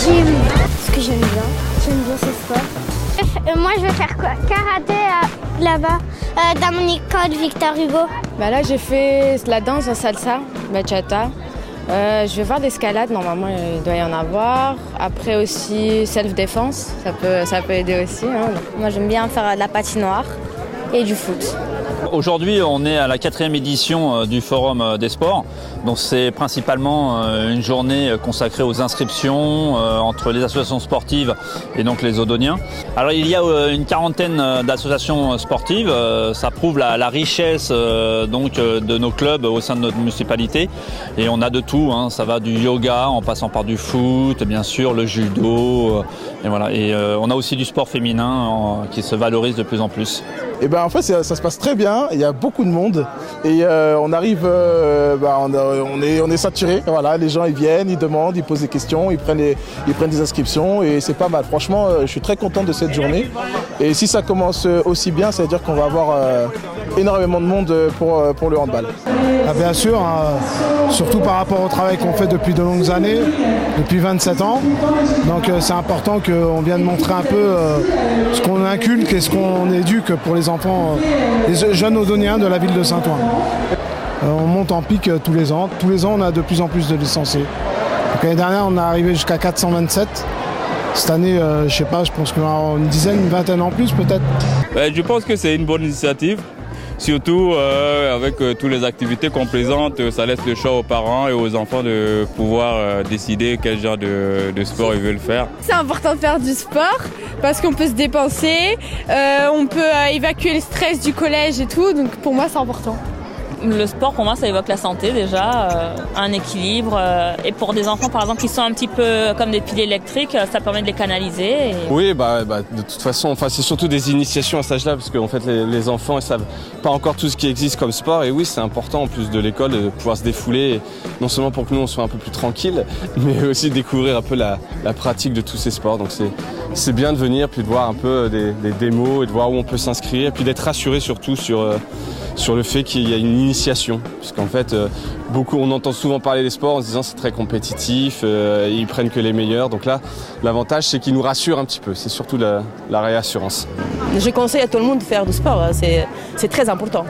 Gym. Parce que j'aime bien ce sport. Moi je vais faire quoi? Karaté là-bas, dans mon école Victor Hugo. Là j'ai fait la danse en salsa, bachata. Je vais faire d'escalade, normalement il doit y en avoir. Après aussi self-défense, ça peut aider aussi. Moi j'aime bien faire de la patinoire et du foot. Aujourd'hui, on est à la 4e édition du Forum des sports. Donc c'est principalement une journée consacrée aux inscriptions entre les associations sportives et donc les Odoniens. Alors il y a une quarantaine d'associations sportives. Ça prouve la richesse donc de nos clubs au sein de notre municipalité. Et on a de tout. Ça va du yoga en passant par du foot, bien sûr, le judo. Et voilà. Et on a aussi du sport féminin qui se valorise de plus en plus. Et en fait ça se passe très bien, il y a beaucoup de monde et on arrive, on est saturé, voilà, les gens ils viennent, ils demandent, ils posent des questions, ils prennent des inscriptions et c'est pas mal. Franchement, je suis très content de cette journée et si ça commence aussi bien, ça veut dire qu'on va avoir énormément de monde pour le handball. Bien sûr, surtout par rapport au travail qu'on fait depuis de longues années, depuis 27 ans. Donc c'est important qu'on vienne montrer un peu ce qu'on inculque et ce qu'on éduque pour les enfants, les jeunes Odoniens de la ville de Saint-Ouen. On monte en pic tous les ans. Tous les ans, on a de plus en plus de licenciés. L'année dernière, on est arrivé jusqu'à 427. Cette année, je pense qu'on a une dizaine, une vingtaine en plus peut-être. Je pense que c'est une bonne initiative. Surtout avec toutes les activités qu'on présente, ça laisse le choix aux parents et aux enfants de pouvoir décider quel genre de sport ils veulent faire. C'est important de faire du sport parce qu'on peut se dépenser, on peut évacuer le stress du collège et tout, donc pour moi c'est important. Le sport, pour moi, ça évoque la santé déjà, un équilibre. Et pour des enfants, par exemple, qui sont un petit peu comme des piles électriques, ça permet de les canaliser. Oui, de toute façon, c'est surtout des initiations à cet âge-là, parce qu'en fait, les enfants ne savent pas encore tout ce qui existe comme sport. Et oui, c'est important, en plus de l'école, de pouvoir se défouler, non seulement pour que nous, on soit un peu plus tranquille, mais aussi découvrir un peu la pratique de tous ces sports. Donc c'est bien de venir, puis de voir un peu des démos, et de voir où on peut s'inscrire, et puis d'être rassuré surtout sur le fait qu'il y a une initiation, parce qu'en fait on entend souvent parler des sports en se disant c'est très compétitif, ils prennent que les meilleurs, donc là l'avantage c'est qu'ils nous rassurent un petit peu, c'est surtout la réassurance. Je conseille à tout le monde de faire du sport, c'est très important.